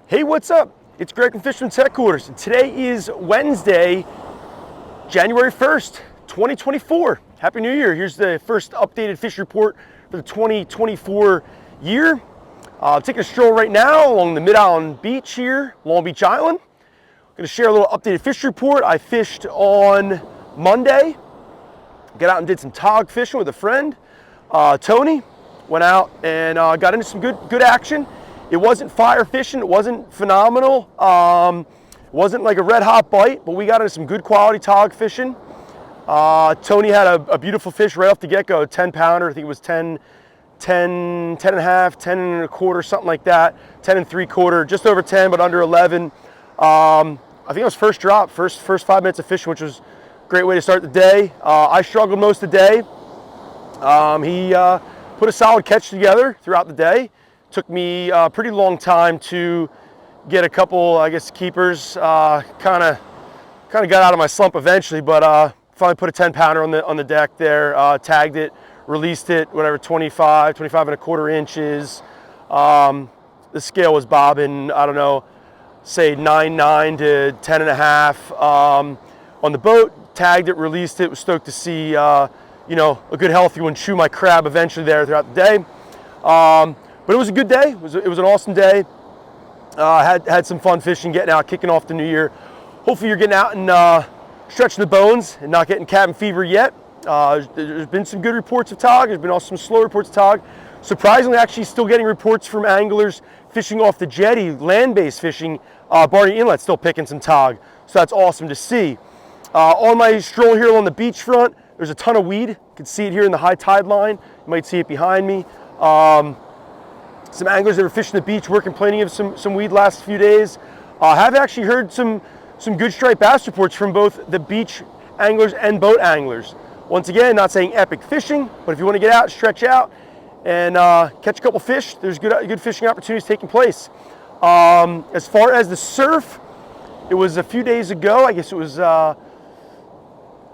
Hey, what's up? It's Greg from Fisherman's Headquarters, and today is Wednesday, January 1st, 2024. Happy New Year. Here's the first updated fish report for the 2024 year. Taking a stroll right now along the Mid-Island Beach here, Long Beach Island. I'm going to share a little updated fish report. I fished on Monday. Got out and did some tog fishing with a friend, Tony. Went out and got into some good action. It wasn't fire fishing, it wasn't phenomenal. It wasn't like a red hot bite, but we got into some good quality tog fishing. Tony had a beautiful fish right off the get-go, a 10 pounder. I think it was 10 and a half, 10 and a quarter, something like that. 10 and 3/4, just over 10, but under 11. I think it was first drop, first 5 minutes of fishing, which was a great way to start the day. I struggled most of the day. He put a solid catch together throughout the day. Took me a pretty long time to get a couple, I guess, keepers. Kind of got out of my slump eventually, but finally put a 10 pounder on the deck there. Tagged it, released it, whatever, 25 and a quarter inches. The scale was bobbing, I don't know, say 9.9 to 10 and a half on the boat. Tagged it, released it. Was stoked to see a good healthy one chew my crab eventually there throughout the day. But it was a good day. It was an awesome day. Had some fun fishing, getting out, kicking off the new year. Hopefully you're getting out and stretching the bones and not getting cabin fever yet. There's been some good reports of tog. There's been also some slow reports of tog. Surprisingly, actually still getting reports from anglers fishing off the jetty, land-based fishing, Barney Inlet, still picking some tog. So that's awesome to see. On my stroll here along the beachfront, there's a ton of weed. You can see it here in the high tide line. You might see it behind me. Some anglers that were fishing the beach were complaining of some weed last few days. Have actually heard some good striped bass reports from both the beach anglers and boat anglers. Once again, not saying epic fishing, but if you want to get out, stretch out, and catch a couple fish, there's good fishing opportunities taking place. As far as the surf, it was a few days ago. I guess it was right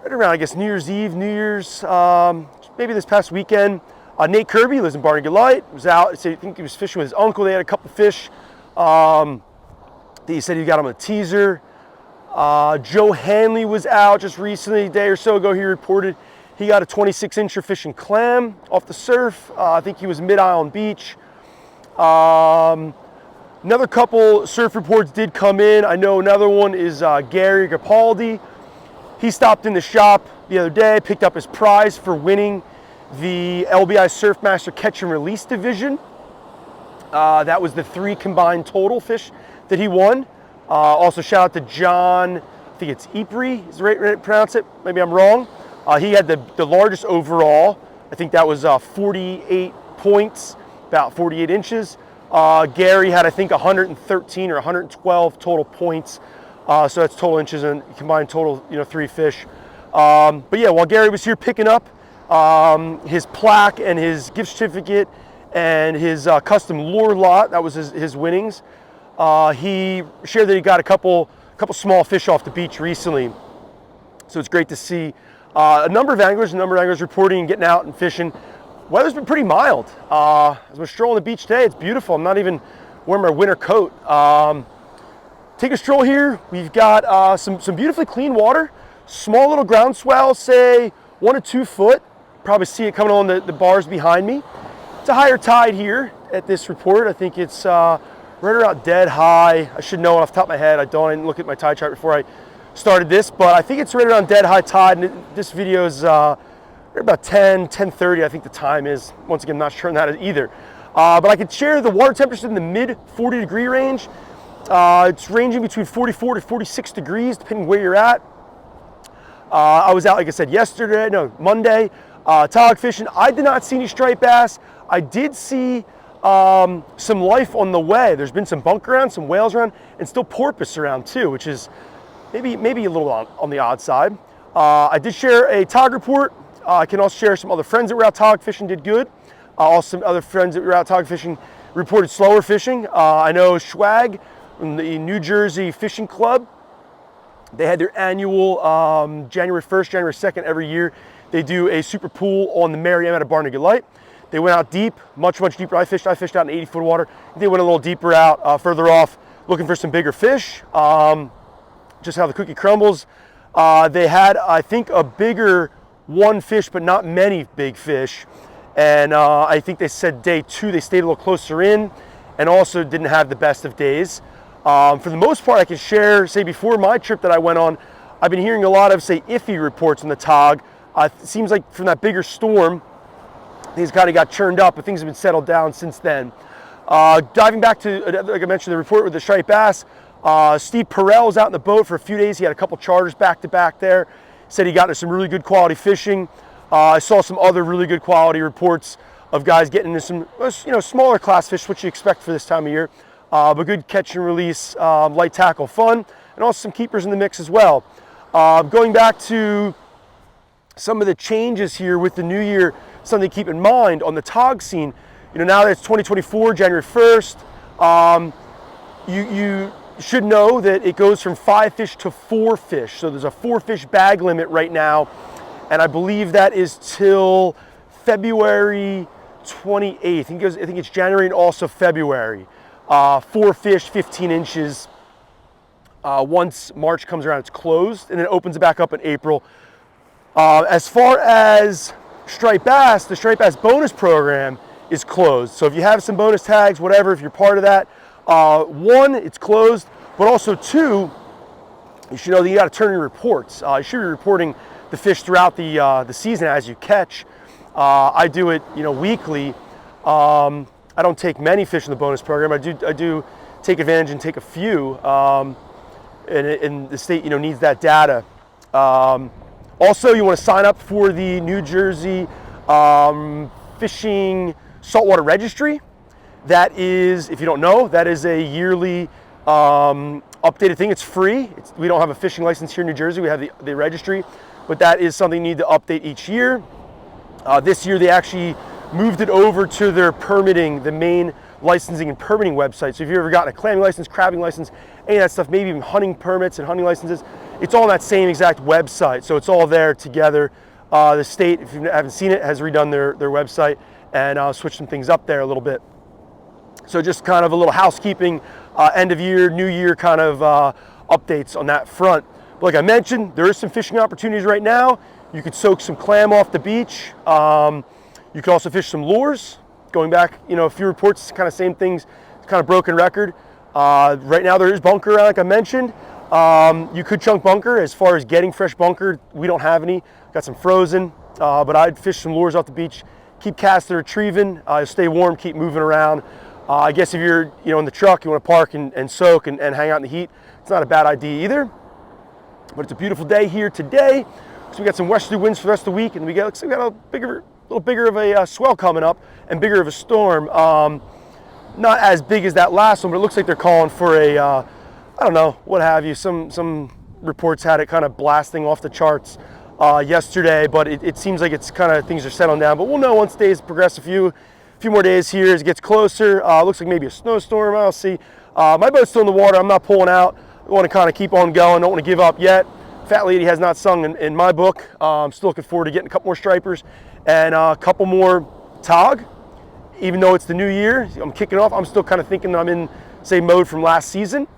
around, New Year's Eve, maybe this past weekend. Nate Kirby lives in Barnegat Light, was out. I think he was fishing with his uncle. They had a couple fish. He said he got him a teaser. Joe Hanley was out just recently, a day or so ago. He reported he got a 26-incher fishing clam off the surf. I think he was Mid-Island Beach. Another couple surf reports did come in. I know another one is Gary Capaldi. He stopped in the shop the other day, picked up his prize for winning the LBI Surfmaster Catch and Release Division. That was the 3 combined total fish that he won. Also shout out to John, I think it's Ypres, is the right way to pronounce it? Maybe I'm wrong. He had the largest overall. I think that was 48 points, about 48 inches. Gary had, I think, 113 or 112 total points. So that's total inches and combined total, 3 fish. But yeah, while Gary was here picking up his plaque and his gift certificate and his custom lure lot, that was his winnings. He shared that he got a couple small fish off the beach recently. So it's great to see a number of anglers reporting and getting out and fishing. Weather's been pretty mild. As we're strolling the beach today, it's beautiful. I'm not even wearing my winter coat. Take a stroll here. We've got some beautifully clean water. Small little groundswell, say 1 to 2 foot. Probably see it coming on the bars behind me. It's a higher tide here at this report. I think it's right around dead high. I should know it off the top of my head. I didn't look at my tide chart before I started this, but I think it's right around dead high tide. And this video is right about 10:30. I think the time is. Once again, I'm not sure on that either. But I could share the water temperature in the mid 40 degree range. It's ranging between 44 to 46 degrees, depending where you're at. I was out, like I said, Monday, tog fishing. I did not see any striped bass. I did see some life on the way. There's been some bunk around, some whales around, and still porpoise around too, which is maybe a little on the odd side. I did share a tog report. I can also share some other friends that were out tog fishing did good. Also some other friends that were out tog fishing reported slower fishing. I know Schwag from the New Jersey Fishing Club. They had their annual January 1st, January 2nd every year. They do a super pool on the Mary M at Barnegat Light. They went out deep, much deeper. I fished out in 80-foot water. They went a little deeper out, further off, looking for some bigger fish. Just how the cookie crumbles. They had, I think, a bigger one fish, but not many big fish. And I think they said day 2 they stayed a little closer in, and also didn't have the best of days. For the most part, I can share, say before my trip that I went on, I've been hearing a lot of, say, iffy reports on the Tog. It seems like from that bigger storm, things kind of got churned up, but things have been settled down since then. Diving back to, like I mentioned, the report with the striped bass, Steve Perel was out in the boat for a few days. He had a couple charters back to back there. Said he got into some really good quality fishing. I saw some other really good quality reports of guys getting into some, smaller class fish, which you expect for this time of year. But good catch and release, light tackle fun, and also some keepers in the mix as well. Going back to some of the changes here with the new year, something to keep in mind on the Tog scene. Now that it's 2024, January 1st, you should know that it goes from 5 fish to 4 fish. So there's a 4 fish bag limit right now, and I believe that is till February 28th. I think it's January and also February. 4 fish, 15 inches. Once March comes around, it's closed, and then it opens it back up in April. As far as striped bass, the striped bass bonus program is closed. So if you have some bonus tags, whatever, if you're part of that, 1, it's closed, but also 2, you should know that you got to turn in reports. You should be reporting the fish throughout the season as you catch. I do it, weekly. I don't take many fish in the bonus program. I do take advantage and take a few, and the state, needs that data. Also, you want to sign up for the New Jersey Fishing Saltwater Registry. That is, if you don't know, that is a yearly updated thing. It's free. We don't have a fishing license here in New Jersey. We have the registry, but that is something you need to update each year. This year, they actually moved it over to their permitting, the main licensing and permitting website. So if you've ever gotten a clamming license, crabbing license, any of that stuff, maybe even hunting permits and hunting licenses, it's all on that same exact website. So it's all there together. The state, if you haven't seen it, has redone their website and switched some things up there a little bit. So just kind of a little housekeeping, end of year, new year kind of updates on that front. But like I mentioned, there is some fishing opportunities right now. You could soak some clam off the beach. You could also fish some lures. Going back, a few reports, kind of same things, kind of broken record. Right now there is bunker around, like I mentioned. You could chunk bunker. As far as getting fresh bunker, we don't have any. Got some frozen, but I'd fish some lures off the beach. Keep casting, retrieving, stay warm, keep moving around. I guess if you're in the truck, you want to park and soak and hang out in the heat, it's not a bad idea either. But it's a beautiful day here today. So we got some westerly winds for the rest of the week, and we got a little bigger of a swell coming up and bigger of a storm. Not as big as that last one, but it looks like they're calling for a, I don't know, what have you. Some reports had it kind of blasting off the charts yesterday, but it seems like it's kind of, things are settling down. But we'll know once days progress, a few more days here as it gets closer. Looks like maybe a snowstorm, I'll see. My boat's still in the water, I'm not pulling out. I want to kind of keep on going, don't want to give up yet. Fat Lady has not sung in my book. I'm still looking forward to getting a couple more stripers and a couple more Tog. Even though it's the new year, I'm kicking off, I'm still kind of thinking that I'm in, say, mode from last season.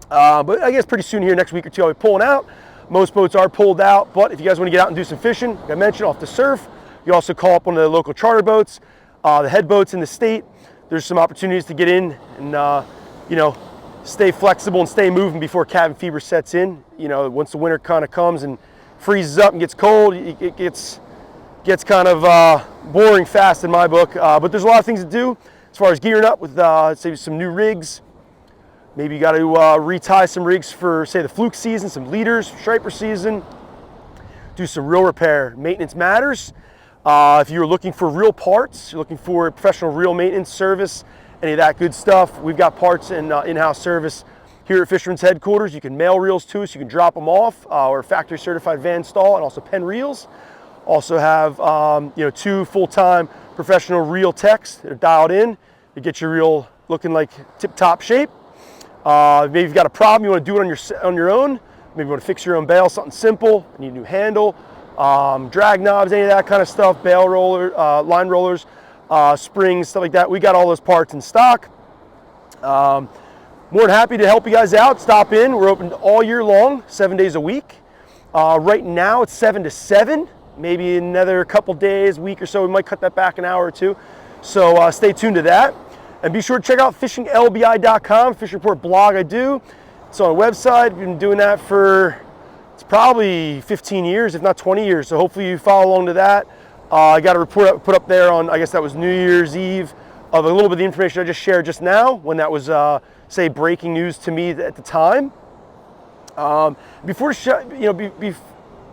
But I guess pretty soon here, next week or two, I'll be pulling out. Most boats are pulled out, but if you guys want to get out and do some fishing, like I mentioned, off the surf, you also call up one of the local charter boats, the head boats in the state. There's some opportunities to get in and, stay flexible and stay moving before cabin fever sets in. Once the winter kind of comes and freezes up and gets cold, it gets kind of boring fast in my book. But there's a lot of things to do as far as gearing up with, say, some new rigs. Maybe you got to retie some rigs for, say, the fluke season, some leaders, striper season. Do some reel repair. Maintenance matters. If you're looking for real parts, you're looking for professional reel maintenance service, any of that good stuff, we've got parts and in-house service here at Fisherman's headquarters. You can mail reels to us. You can drop them off. We're factory certified van stall and also pen reels. Also have 2 full-time professional reel techs that are dialed in to get your reel looking like tip-top shape. Maybe you've got a problem, you want to do it on your own. Maybe you want to fix your own bail, something simple. You need a new handle, drag knobs, any of that kind of stuff, bail roller, line rollers, springs, stuff like that. We got all those parts in stock. more than happy to help you guys out. Stop in. We're open all year long, 7 days a week. Right now it's 7 to 7. Maybe another couple days, week or so, we might cut that back an hour or two. So stay tuned to that. And be sure to check out fishinglbi.com, fish report blog I do. It's on a website. I've been doing that for, it's probably 15 years, if not 20 years. So hopefully you follow along to that. I got a report put up there on, I guess that was New Year's Eve, of a little bit of the information I just shared just now, when that was, say, breaking news to me at the time.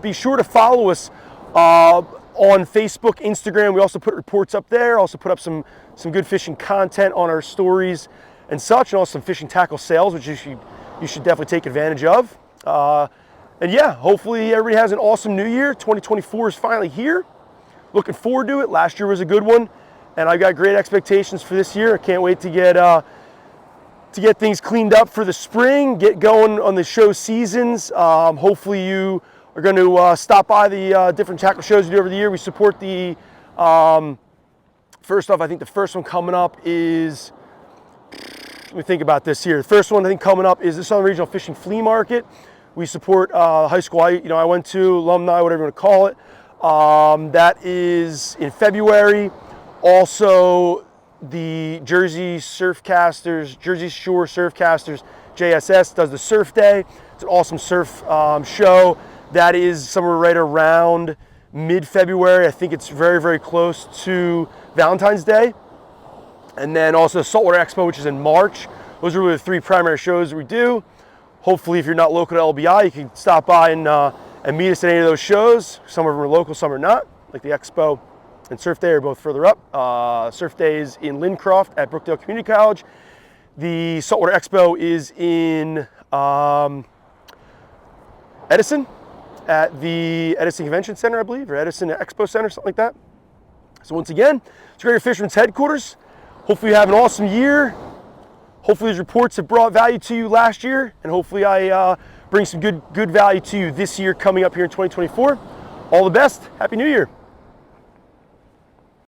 Be sure to follow us on Facebook, Instagram. We also put reports up there. Also put up some good fishing content on our stories and such, and also some fishing tackle sales, which you should definitely take advantage of. And yeah, hopefully everybody has an awesome new year. 2024 is finally here. Looking forward to it. Last year was a good one, and I've got great expectations for this year. I can't wait to get things cleaned up for the spring, get going on the show seasons. Hopefully you are going to stop by the different tackle shows we do over the year. We support the, first off, I think the first one coming up is, let me think about this here. The first one I think coming up is the Southern Regional Fishing Flea Market. We support high school I went to, alumni, whatever you want to call it. That is in February. Also, the Jersey Shore Surfcasters, JSS, does the Surf Day. It's an awesome surf show. That is somewhere right around mid-February. I think it's very, very close to Valentine's Day. And then also Saltwater Expo, which is in March. Those are really the three primary shows that we do. Hopefully, if you're not local to LBI, you can stop by and meet us at any of those shows. Some of them are local, some are not, like the Expo and Surf Day are both further up. Surf Day is in Lincroft at Brookdale Community College. The Saltwater Expo is in Edison at the Edison Convention Center, I believe, or Edison Expo Center, something like that. So once again, it's Greater Fisherman's Headquarters. Hopefully you have an awesome year. Hopefully these reports have brought value to you last year, and hopefully I bring some good value to you this year coming up here in 2024. All the best. Happy New Year.